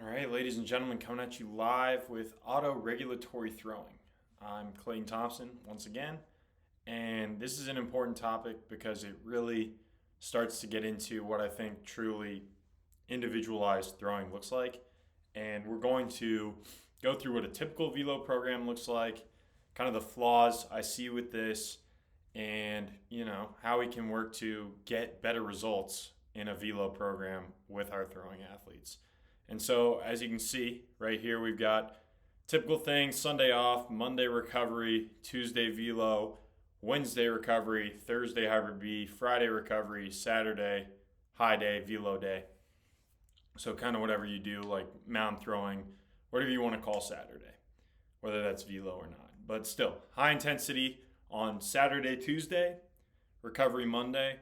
All right, ladies and gentlemen, coming at you live with autoregulatory throwing. I'm Clayton Thompson once again, and this is an important topic because it really starts to get into what I think truly individualized throwing looks like. And we're going to go through what a typical velo program looks like, kind of the flaws I see with this, and how we can work to get better results in a velo program with our throwing athletes. And so, as you can see right here, we've got typical things: Sunday off, Monday recovery, Tuesday velo, Wednesday recovery, Thursday hybrid B, Friday recovery, Saturday high day, velo day. So, kind of whatever you do, like mound throwing, whatever you want to call Saturday, whether that's velo or not. But still, high intensity on Saturday, Tuesday, recovery Monday.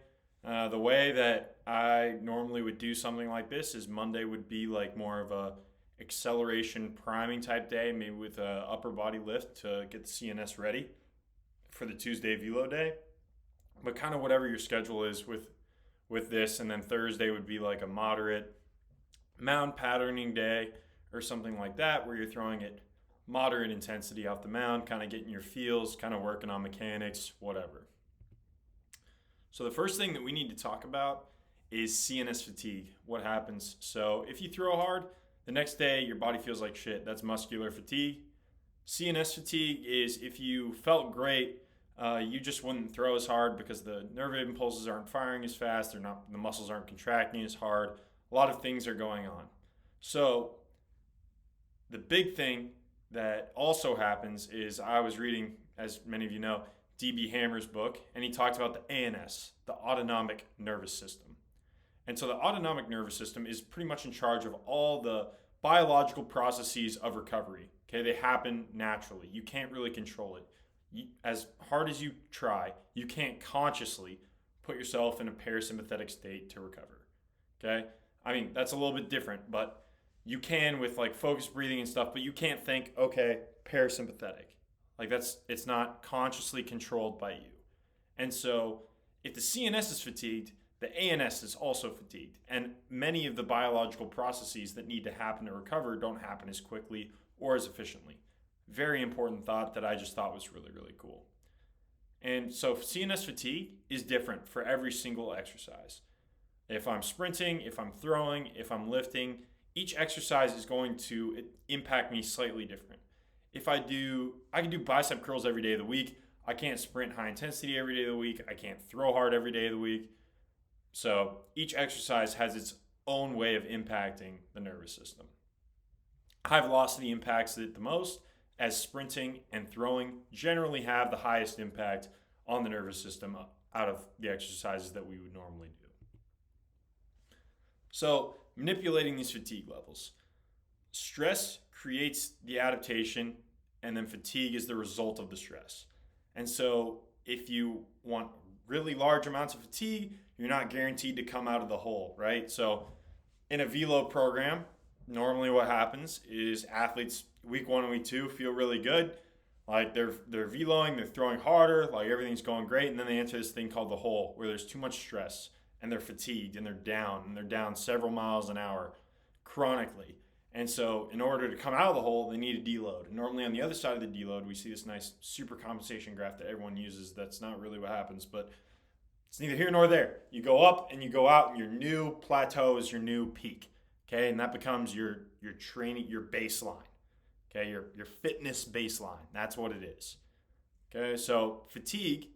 The way that I normally would do something like this is Monday would be like more of a acceleration priming type day, maybe with a upper body lift to get the CNS ready for the Tuesday velo day. But kind of whatever your schedule is with this, and then Thursday would be like a moderate mound patterning day or something like that, where you're throwing at moderate intensity off the mound, kind of getting your feels, kind of working on mechanics, whatever. So the first thing that we need to talk about is CNS fatigue. What happens? So if you throw hard, the next day your body feels like shit. That's muscular fatigue. CNS fatigue is if you felt great, you just wouldn't throw as hard because the nerve impulses aren't firing as fast. The muscles aren't contracting as hard. A lot of things are going on. So the big thing that also happens is I was reading, as many of you know, D.B. Hammer's book, and he talked about the ANS, the autonomic nervous system. And so the autonomic nervous system is pretty much in charge of all the biological processes of recovery. Okay, they happen naturally. You can't really control it. As hard as you try, you can't consciously put yourself in a parasympathetic state to recover. Okay, I mean, that's a little bit different, but you can with like focused breathing and stuff, but you can't think, okay, parasympathetic. Like it's not consciously controlled by you. And so if the CNS is fatigued, the ANS is also fatigued. And many of the biological processes that need to happen to recover don't happen as quickly or as efficiently. Very important thought that I just thought was really, really cool. And so CNS fatigue is different for every single exercise. If I'm sprinting, if I'm throwing, if I'm lifting, each exercise is going to impact me slightly different. If I can do bicep curls every day of the week. I can't sprint high intensity every day of the week. I can't throw hard every day of the week. So each exercise has its own way of impacting the nervous system. High velocity impacts it the most, as sprinting and throwing generally have the highest impact on the nervous system out of the exercises that we would normally do. So manipulating these fatigue levels. Stress creates the adaptation, and then fatigue is the result of the stress. And so if you want really large amounts of fatigue, you're not guaranteed to come out of the hole, right? So in a velo program, normally what happens is athletes week 1 and week 2 feel really good. Like they're veloing, they're throwing harder, like everything's going great, and then they enter this thing called the hole where there's too much stress and they're fatigued and they're down several miles an hour chronically. And so in order to come out of the hole, they need a deload. And normally on the other side of the deload, we see this nice super compensation graph that everyone uses. That's not really what happens, but it's neither here nor there. You go up and you go out, and your new plateau is your new peak. Okay, and that becomes your training, your baseline. Okay, your fitness baseline. That's what it is. Okay, so fatigue,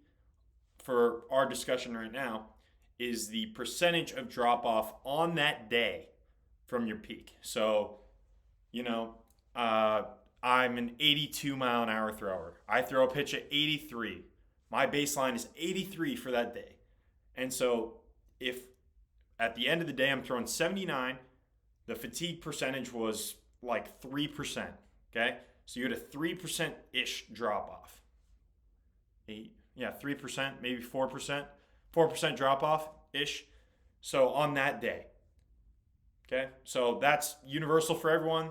for our discussion right now, is the percentage of drop off on that day from your peak. So, I'm an 82 mile an hour thrower. I throw a pitch at 83. My baseline is 83 for that day. And so if at the end of the day I'm throwing 79, the fatigue percentage was like 3%. Okay? So you had a 3%-ish drop off. 3%, maybe 4%. 4% drop off ish. So on that day. Okay? So that's universal for everyone.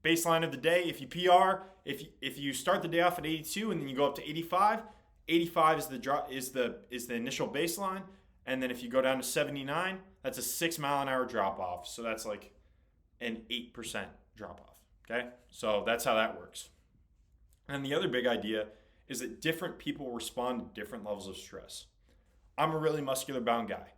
Baseline of the day, if you PR, if you start the day off at 82 and then you go up to 85, 85 is the initial baseline, and then if you go down to 79, that's a 6 mile an hour drop off. So that's like an 8% drop off. Okay, so that's how that works. And the other big idea is that different people respond to different levels of stress. I'm a really muscular bound guy.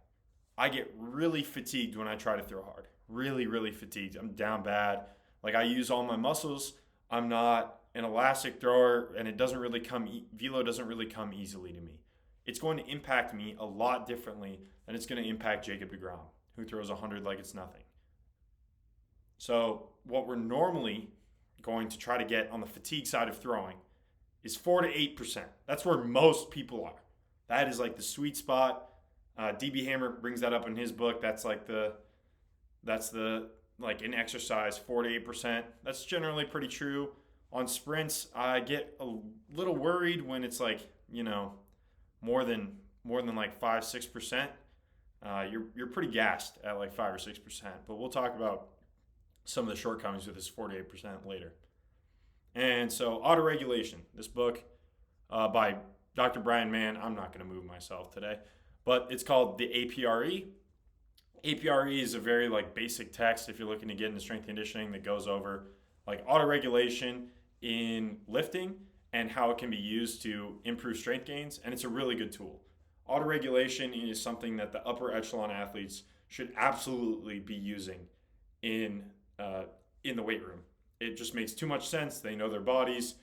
I get really fatigued when I try to throw hard. Really, really fatigued. I'm down bad. Like I use all my muscles. I'm not an elastic thrower, and it doesn't really velo doesn't really come easily to me. It's going to impact me a lot differently than it's going to impact Jacob deGrom, who throws 100 like it's nothing. So what we're normally going to try to get on the fatigue side of throwing is 4 to 8%. That's where most people are. That is like the sweet spot. DB Hammer brings that up in his book. That's like in exercise, 4 to 8%. That's generally pretty true. On sprints, I get a little worried when it's like, more than like 5-6%. You're pretty gassed at like 5 or 6%. But we'll talk about some of the shortcomings with this 4 to 8% later. And so, Autoregulation, this book by Dr. Brian Mann. I'm not going to move myself today, but it's called the APRE. APRE is a very like basic text if you're looking to get into strength conditioning that goes over like autoregulation in lifting and how it can be used to improve strength gains, and it's a really good tool. Autoregulation is something that the upper echelon athletes should absolutely be using in the weight room. It just makes too much sense. They know their bodies.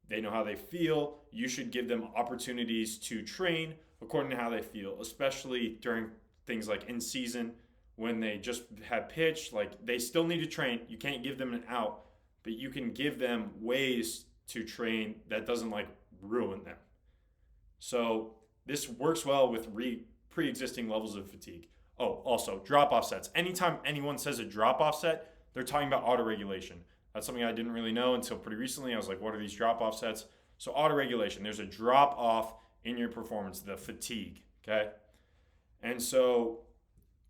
They know how they feel. You should give them opportunities to train according to how they feel, especially during things like in season when they just have pitch. Like they still need to train. You can't give them an out, but you can give them ways to train that doesn't like ruin them. So this works well with pre-existing levels of fatigue. Oh, also drop-off sets. Anytime anyone says a drop-off set, they're talking about autoregulation. That's something I didn't really know until pretty recently. I was like, what are these drop-off sets? So autoregulation, there's a drop-off in your performance, the fatigue, okay? And so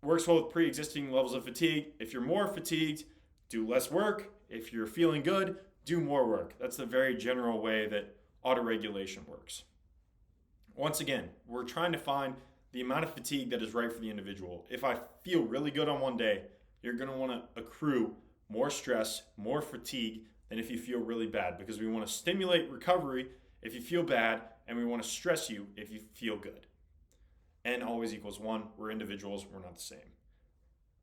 works well with pre-existing levels of fatigue. If you're more fatigued, do less work. If you're feeling good, do more work. That's the very general way that autoregulation works. Once again, we're trying to find the amount of fatigue that is right for the individual. If I feel really good on one day, you're going to want to accrue more stress, more fatigue than if you feel really bad, because we want to stimulate recovery if you feel bad, and we want to stress you if you feel good. N always equals 1. We're individuals. We're not the same.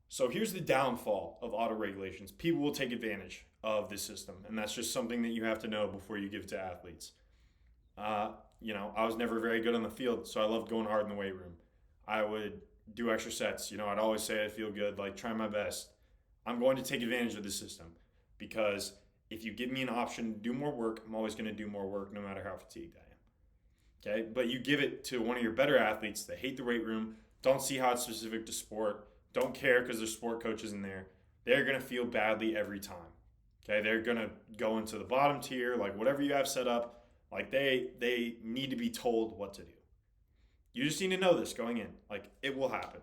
So here's the downfall of autoregulations. People will take advantage of this system, and that's just something that you have to know before you give it to athletes. I was never very good on the field, so I loved going hard in the weight room. I would do extra sets. I'd always say I feel good, like try my best. I'm going to take advantage of this system because if you give me an option to do more work, I'm always going to do more work no matter how fatigued I am. Okay? But you give it to one of your better athletes that hate the weight room, don't see how it's specific to sport, don't care because there's sport coaches in there. They're going to feel badly every time. Okay? They're going to go into the bottom tier, like whatever you have set up, like they need to be told what to do. You just need to know this going in. Like it will happen.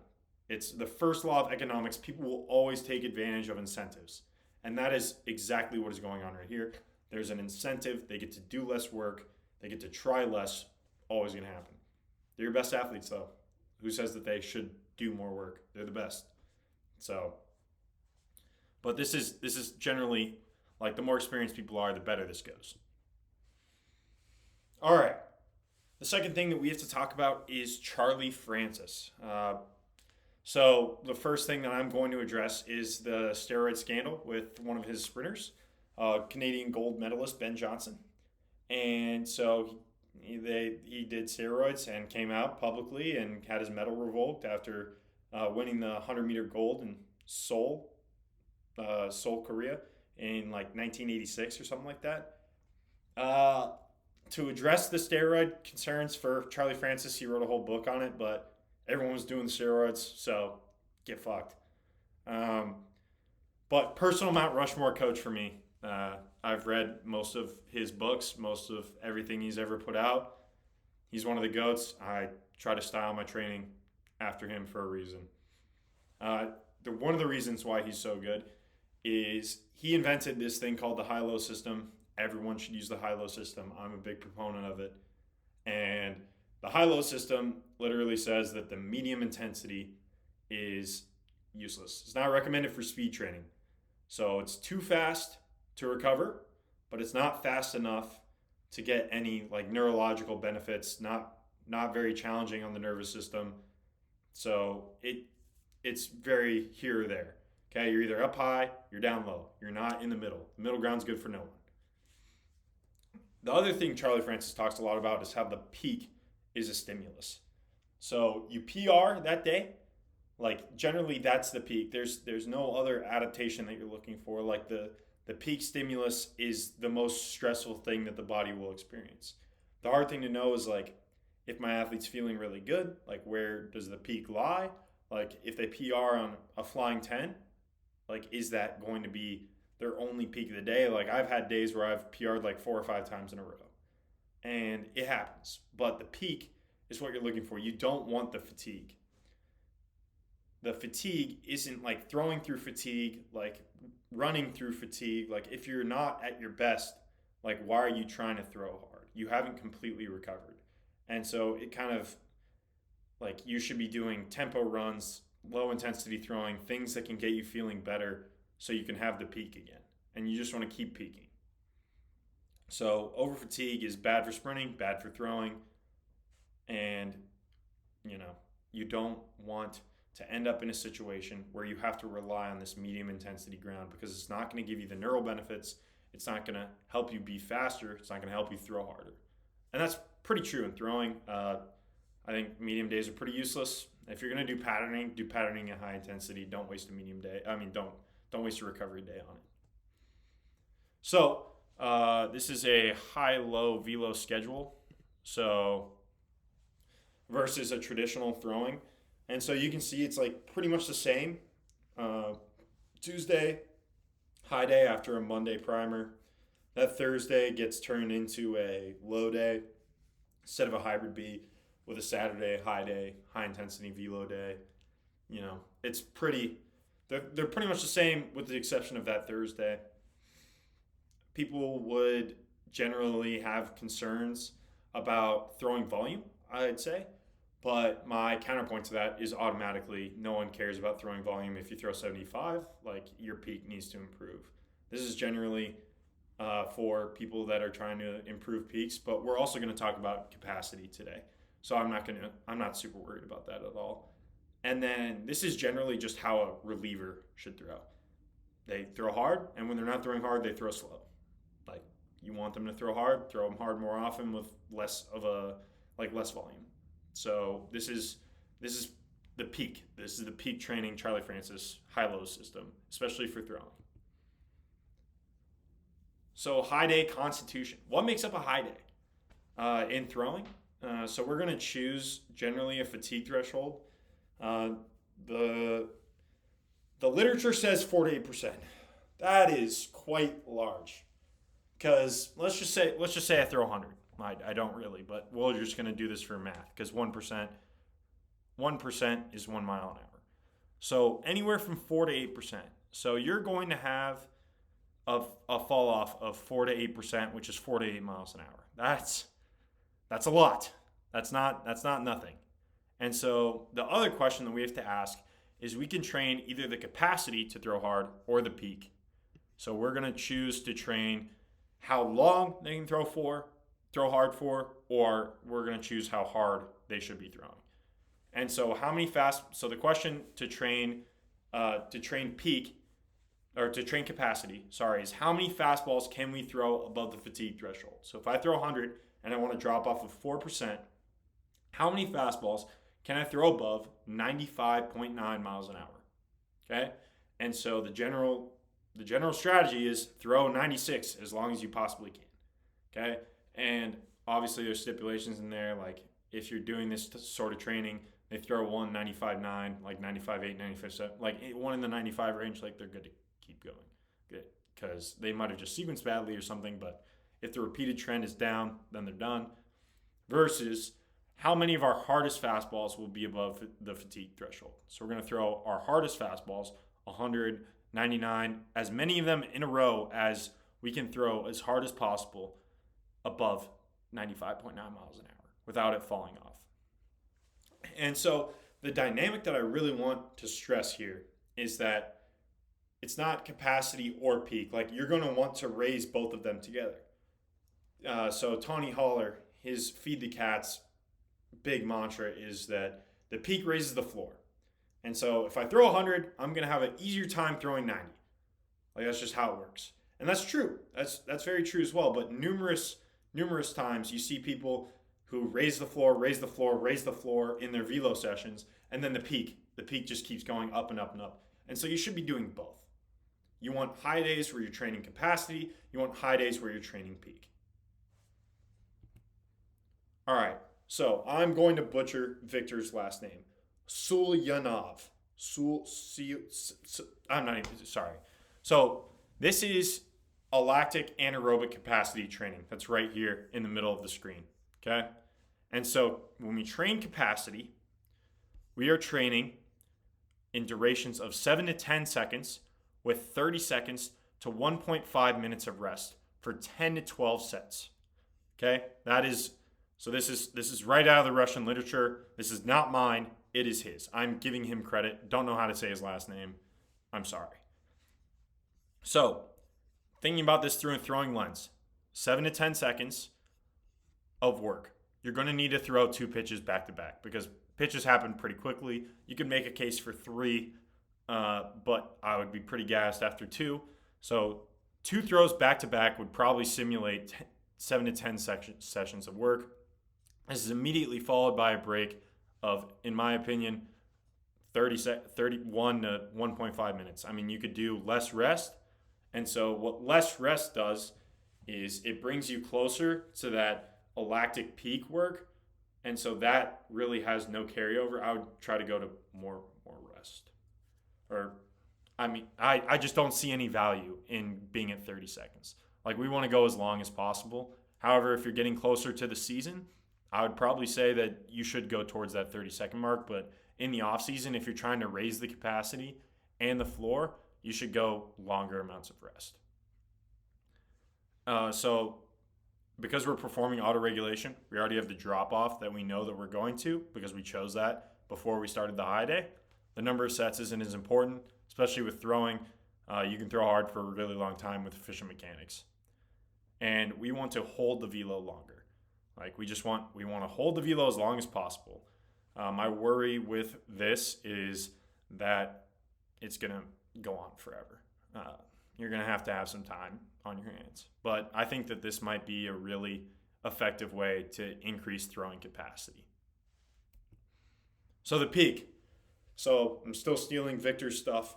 It's the first law of economics. People will always take advantage of incentives. And that is exactly what is going on right here. There's an incentive. They get to do less work. They get to try less. Always going to happen. They're your best athletes, though. Who says that they should do more work? They're the best. So, but this is generally, like the more experienced people are, the better this goes. All right. The second thing that we have to talk about is Charlie Francis. So the first thing that I'm going to address is the steroid scandal with one of his sprinters, Canadian gold medalist Ben Johnson. And so he did steroids and came out publicly and had his medal revoked after winning the 100-meter gold in Seoul, Korea in like 1986 or something like that. To address the steroid concerns for Charlie Francis, he wrote a whole book on it, but everyone was doing the steroids, so get fucked. But personal Mount Rushmore coach for me. I've read most of his books, most of everything he's ever put out. He's one of the GOATs. I try to style my training after him for a reason. One of the reasons why he's so good is he invented this thing called the high-low system. Everyone should use the high-low system. I'm a big proponent of it. And the high-low system literally says that the medium intensity is useless. It's not recommended for speed training. So it's too fast to recover, but it's not fast enough to get any like neurological benefits, not very challenging on the nervous system. So it's very here or there. Okay, you're either up high, you're down low. You're not in the middle. The middle ground's good for no one. The other thing Charlie Francis talks a lot about is how the peak is a stimulus. So you PR that day, like generally that's the peak. There's no other adaptation that you're looking for. Like the peak stimulus is the most stressful thing that the body will experience. The hard thing to know is like if my athlete's feeling really good, like where does the peak lie? Like if they PR on a flying 10, like is that going to be their only peak of the day? Like I've had days where I've PR'd like 4 or 5 times in a row. And it happens. But the peak is what you're looking for. You don't want the fatigue. The fatigue isn't like throwing through fatigue, like running through fatigue. Like if you're not at your best, like why are you trying to throw hard? You haven't completely recovered. And so it kind of like you should be doing tempo runs, low intensity throwing, things that can get you feeling better so you can have the peak again. And you just want to keep peaking. So over fatigue is bad for sprinting, bad for throwing, and you don't want to end up in a situation where you have to rely on this medium intensity ground because it's not going to give you the neural benefits. It's not going to help you be faster. It's not going to help you throw harder. And that's pretty true in throwing. I think medium days are pretty useless. If you're going to do patterning at high intensity. Don't waste a medium day. Don't waste a recovery day on it. So this is a high-low velo schedule. So versus a traditional throwing. And so you can see it's like pretty much the same. Tuesday, high day after a Monday primer. That Thursday gets turned into a low day instead of a hybrid B with a Saturday high day, high intensity velo day. It's they're pretty much the same with the exception of that Thursday. People would generally have concerns about throwing volume, I'd say. But my counterpoint to that is automatically no one cares about throwing volume. If you throw 75, like your peak needs to improve. This is generally for people that are trying to improve peaks, but we're also going to talk about capacity today. So I'm not super worried about that at all. And then this is generally just how a reliever should throw. They throw hard, and when they're not throwing hard, they throw slow. Like you want them to throw them hard more often with less volume. So this is the peak. This is the peak training Charlie Francis high-low system, especially for throwing. So high day constitution. What makes up a high day in throwing? So we're going to choose generally a fatigue threshold. The literature says 4 to 8%. That is quite large. Because let's just say I throw 100. I don't really, but we're just going to do this for math because 1% is 1 mile an hour. So anywhere from 4 to 8%. So you're going to have a fall off of 4 to 8%, which is 4 to 8 miles an hour. That's a lot. That's not nothing. And so the other question that we have to ask is we can train either the capacity to throw hard or the peak. So we're going to choose to train how long they can throw hard for, or we're going to choose how hard they should be throwing. And so so the question to train peak, or to train capacity, is how many fastballs can we throw above the fatigue threshold? So if I throw 100 and I want to drop off of 4%, how many fastballs can I throw above 95.9 miles an hour? Okay? And so the general strategy is throw 96 as long as you possibly can. Okay? And obviously there's stipulations in there, like if you're doing this sort of training, they throw one 95.9, like 95.8, 95.7, like one in the 95 range, like they're good to keep going. Good. Because they might have just sequenced badly or something, but if the repeated trend is down, then they're done. Versus how many of our hardest fastballs will be above the fatigue threshold. So we're going to throw our hardest fastballs, 100, 99, as many of them in a row as we can throw as hard as possible above 95.9 miles an hour without it falling off. And so the dynamic that I really want to stress here is that it's not capacity or peak. Like you're going to want to raise both of them together. So Tony Holler, his Feed the Cats big mantra is that the peak raises the floor. And so if I throw 100, I'm going to have an easier time throwing 90. Like that's just how it works. And that's true. That's very true as well. But numerous times you see people who raise the floor, raise the floor, raise the floor in their velo sessions, and then the peak just keeps going up and up and up. And so you should be doing both. You want high days where you're training capacity. You want high days where you're training peak. All right. So I'm going to butcher Victor's last name. Sulyanov. I'm not even, sorry. So this is Alactic anaerobic capacity training. That's right here in the middle of the screen. Okay? And so when we train capacity, we are training in durations of 7 to 10 seconds with 30 seconds to 1.5 minutes of rest for 10 to 12 sets. Okay? So this is right out of the Russian literature. This is not mine. It is his. I'm giving him credit. Don't know how to say his last name. I'm sorry. So, thinking about this through a throwing lens, 7 to 10 seconds of work. You're going to need to throw 2 pitches back to back because pitches happen pretty quickly. You can make a case for 3, but I would be pretty gassed after 2. So 2 throws back to back would probably simulate 7 to 10 sessions of work. This is immediately followed by a break of, in my opinion, 31 to 1.5 minutes. I mean, you could do less rest. And so what less rest does is it brings you closer to that lactic peak work. And so that really has no carryover. I would try to go to more rest. I just don't see any value in being at 30 seconds. Like we want to go as long as possible. However, if you're getting closer to the season, I would probably say that you should go towards that 30-second mark. But in the off season, if you're trying to raise the capacity and the floor, you should go longer amounts of rest. So because we're performing autoregulation, we already have the drop-off that we know that we're going to because we chose that before we started the high day. The number of sets isn't as important, especially with throwing. You can throw hard for a really long time with efficient mechanics. And we want to hold the velo longer. Like we want to hold the velo as long as possible. My worry with this is that it's going to go on forever. You're going to have some time on your hands. But I think that this might be a really effective way to increase throwing capacity. So the peak. So I'm still stealing Victor's stuff.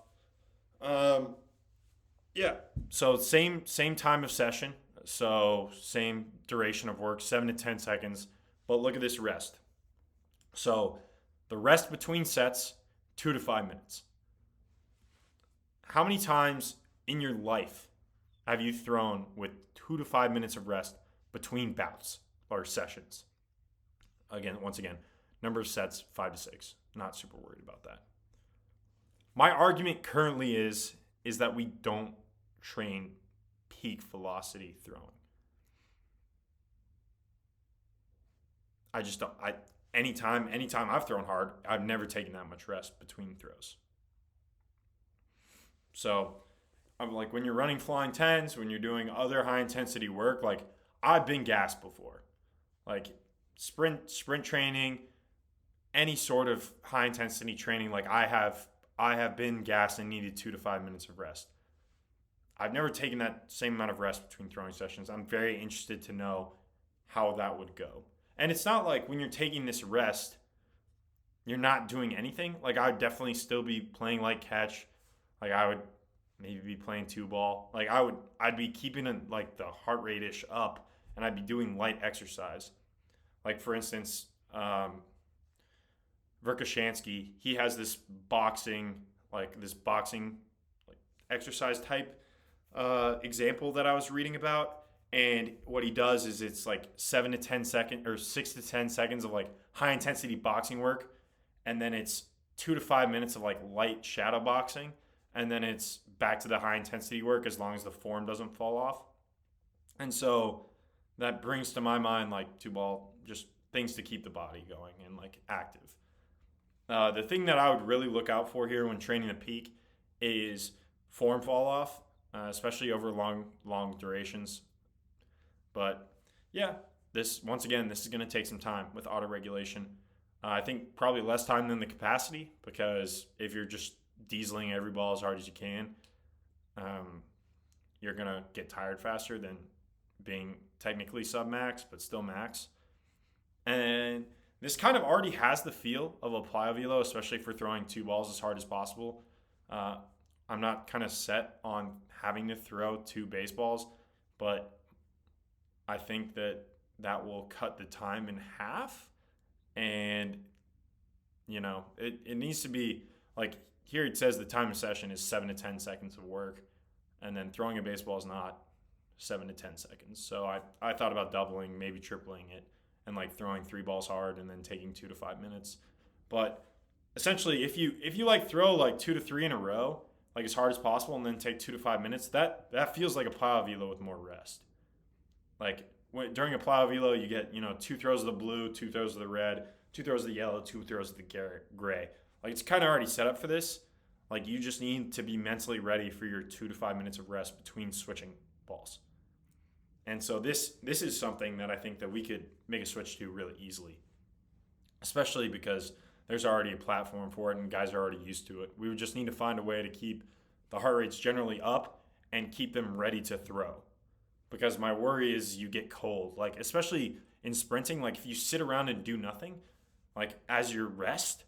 Yeah. So same time of session. So same duration of work, 7 to 10 seconds. But look at this rest. So the rest between sets, 2 to 5 minutes. How many times in your life have you thrown with 2 to 5 minutes of rest between bouts or sessions? Once again, number of sets, 5 to 6. Not super worried about that. My argument currently is that we don't train peak velocity throwing. I just don't. Anytime I've thrown hard, I've never taken that much rest between throws. So I'm like, when you're running flying tens, when you're doing other high intensity work, like I've been gassed before. Like sprint training, any sort of high intensity training, like I have been gassed and needed 2 to 5 minutes of rest. I've never taken that same amount of rest between throwing sessions. I'm very interested to know how that would go. And it's not like when you're taking this rest, you're not doing anything. Like I would definitely still be playing light catch. Like I would maybe be playing 2-ball. Like I'd be keeping like the heart rate-ish up, and I'd be doing light exercise. Like for instance, Verkhoshansky, he has this boxing exercise type example that I was reading about. And what he does is it's like 7 to 10 seconds or 6 to 10 seconds of like high intensity boxing work. And then it's 2 to 5 minutes of like light shadow boxing. And then it's back to the high intensity work as long as the form doesn't fall off. And so that brings to my mind like 2-ball, just things to keep the body going and like active. The thing that I would really look out for here when training the peak is form fall off, especially over long durations. But yeah, this is going to take some time with auto regulation. I think probably less time than the capacity, because if you're just dieseling every ball as hard as you can, you're going to get tired faster than being technically sub max, but still max. And this kind of already has the feel of a plyo velo, especially for throwing two balls as hard as possible. I'm not kind of set on having to throw two baseballs, but I think that will cut the time in half. And, it needs to be like here it says the time of session is 7 to 10 seconds of work, and then throwing a baseball is not 7 to 10 seconds. So I thought about doubling, maybe tripling it, and like throwing three balls hard and then taking 2 to 5 minutes. But essentially, if you like throw like 2 to 3 in a row, like as hard as possible, and then take 2 to 5 minutes, that feels like a plyo velo with more rest. Like during a plyo velo, you get 2 throws of the blue, 2 throws of the red, 2 throws of the yellow, 2 throws of the gray. Like it's kind of already set up for this. Like you just need to be mentally ready for your 2 to 5 minutes of rest between switching balls. And so this is something that I think that we could make a switch to really easily, especially because there's already a platform for it and guys are already used to it. We would just need to find a way to keep the heart rates generally up and keep them ready to throw. Because my worry is you get cold, like especially in sprinting, like if you sit around and do nothing, like as your rest,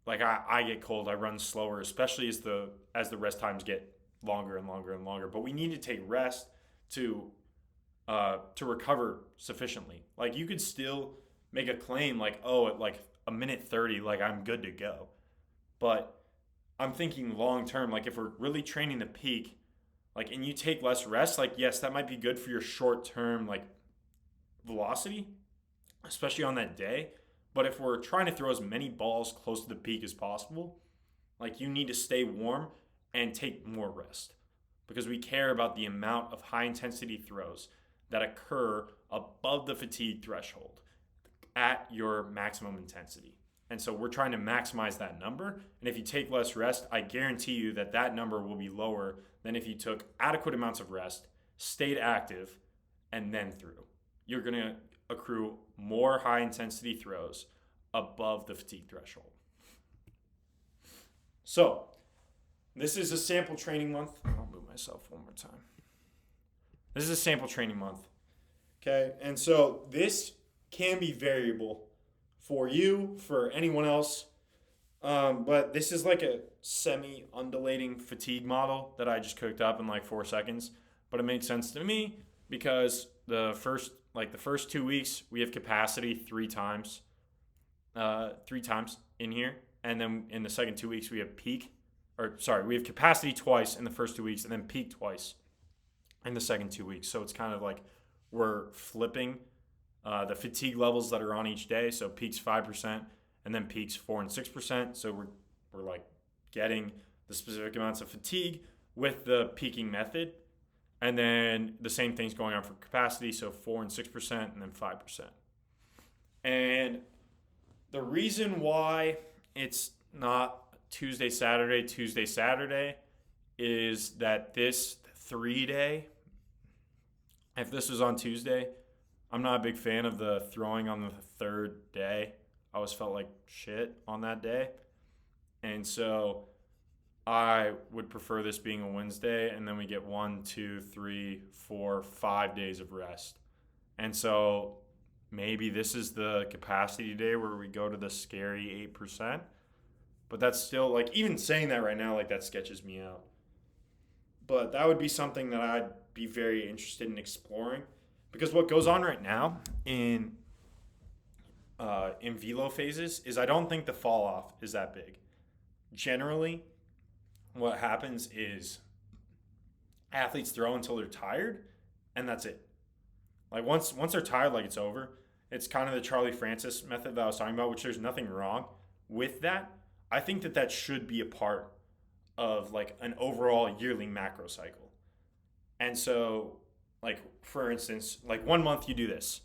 like I get cold, I run slower, especially as the rest times get longer and longer and longer. But we need to take rest to recover sufficiently. Like you could still make a claim like, oh, at like a minute 30, like I'm good to go. But I'm thinking long term, like if we're really training the peak, like, and you take less rest, like, yes, that might be good for your short term, like velocity, especially on that day. But if we're trying to throw as many balls close to the peak as possible, like you need to stay warm and take more rest, because we care about the amount of high intensity throws that occur above the fatigue threshold at your maximum intensity. And so we're trying to maximize that number. And if you take less rest, I guarantee you that number will be lower than if you took adequate amounts of rest, stayed active, and then threw. You're going to accrue more high intensity throws above the fatigue threshold. So this is a sample training month. I'll move myself one more time. This is a sample training month. Okay. And so this can be variable for you, for anyone else. But this is like a semi-undulating fatigue model that I just cooked up in like 4 seconds. But it made sense to me because the first 2 weeks we have capacity three times in here, and then in the second 2 weeks we have we have capacity twice in the first 2 weeks, and then peak twice in the second 2 weeks. So it's kind of like we're flipping the fatigue levels that are on each day. So peaks 5%, and then peaks 4 and 6%. So we're like getting the specific amounts of fatigue with the peaking method. And then the same thing's going on for capacity, so 4 and 6%, and then 5%. And the reason why it's not Tuesday, Saturday is that this 3-day, if this was on Tuesday, I'm not a big fan of the throwing on the third day. I always felt like shit on that day. And so I would prefer this being a Wednesday, and then we get 1, 2, 3, 4, 5 days of rest. And so maybe this is the capacity day where we go to the scary 8%. But that's still, like, even saying that right now, like, that sketches me out. But that would be something that I'd be very interested in exploring, because what goes on right now in velo phases is I don't think the fall off is that big. Generally, what happens is athletes throw until they're tired, and that's it. Like once they're tired, like it's over. It's kind of the Charlie Francis method that I was talking about, which there's nothing wrong with that. I think that should be a part of like an overall yearly macro cycle. And so, like for instance, like 1 month you do this,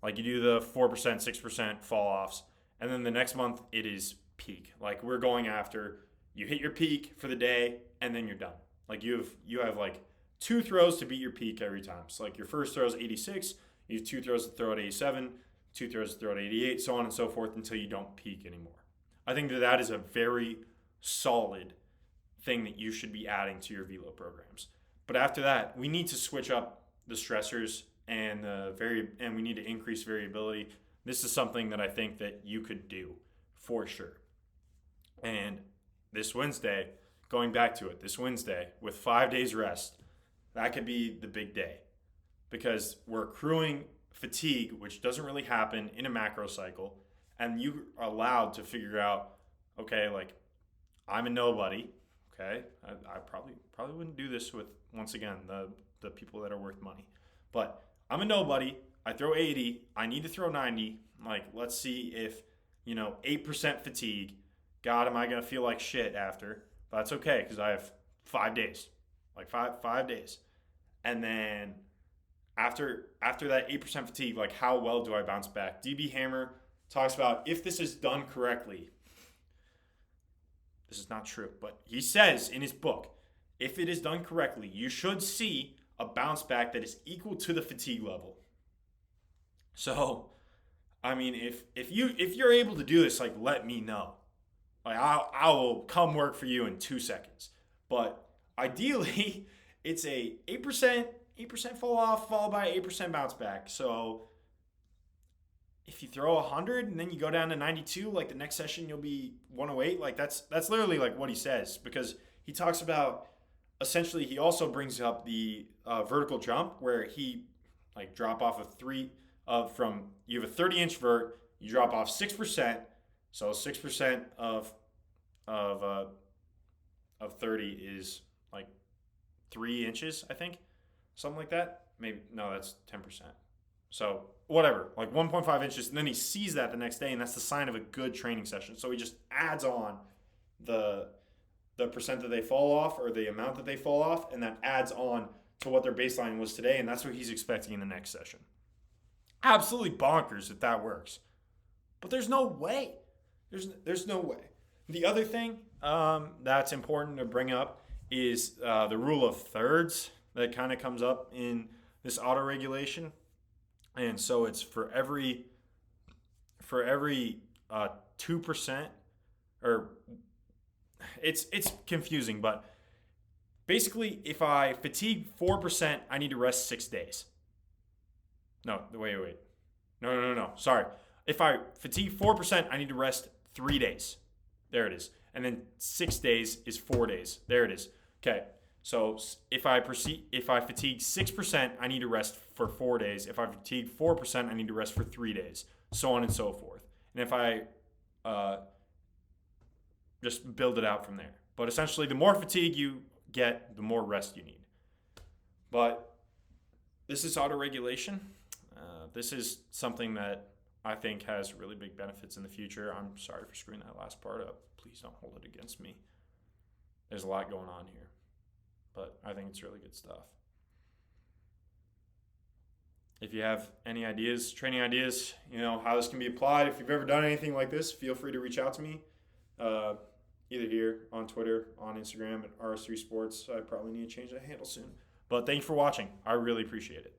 like you do the 4%, 6% fall offs, and then the next month it is peak. Like we're going after, you hit your peak for the day, and then you're done. Like you have like 2 throws to beat your peak every time. So like your first throw is 86, you have 2 throws to throw at 87, 2 throws to throw at 88, so on and so forth until you don't peak anymore. I think that is a very solid thing that you should be adding to your velo programs. But after that, we need to switch up the stressors and we need to increase variability. This is something that I think that you could do for sure. And this Wednesday, going back to it, this Wednesday with 5 days rest, that could be the big day because we're accruing fatigue, which doesn't really happen in a macro cycle, and you are allowed to figure out, okay, like I'm a nobody. Okay, I probably wouldn't do this with, once again, the people that are worth money, but I'm a nobody. I throw 80. I need to throw 90. Like, let's see if 8% fatigue. God, am I gonna feel like shit after? But that's okay because I have 5 days, like five days, and then after that 8% fatigue, like how well do I bounce back? DB Hammer talks about if this is done correctly. This is not true, but he says in his book, if it is done correctly, you should see a bounce back that is equal to the fatigue level. So, I mean, if you're able to do this, like let me know. Like I will come work for you in 2 seconds. But ideally, it's a 8% fall off followed by 8% bounce back. So if you throw 100 and then you go down to 92, like the next session you'll be 108. Like that's literally like what he says, because he talks about, essentially he also brings up the vertical jump where he like drop off of you have a 30-inch vert, you drop off 6%. So 6% of 30 is like 3 inches, I think, something like that. Maybe no, that's 10%. So whatever, like 1.5 inches, and then he sees that the next day, and that's the sign of a good training session. So he just adds on the percent that they fall off, or the amount that they fall off, and that adds on to what their baseline was today, and that's what he's expecting in the next session. Absolutely bonkers if that works, but there's no way. There's no way. The other thing that's important to bring up is the rule of thirds that kind of comes up in this autoregulation. And so it's for every 2%, or it's confusing, but basically if I fatigue 4%, I need to rest 6 days. No, wait. No. Sorry. If I fatigue 4%, I need to rest 3 days. There it is. And then 6 days is 4 days. There it is. Okay. So if I fatigue 6%, I need to rest for 4 days. If I fatigue 4%, I need to rest for 3 days, so on and so forth. And if I just build it out from there. But essentially, the more fatigue you get, the more rest you need. But this is autoregulation. This is something that I think has really big benefits in the future. I'm sorry for screwing that last part up. Please don't hold it against me. There's a lot going on here, but I think it's really good stuff. If you have any ideas, training ideas, how this can be applied, if you've ever done anything like this, feel free to reach out to me, either here, on Twitter, on Instagram, at RS3 Sports. I probably need to change that handle soon. But thank you for watching. I really appreciate it.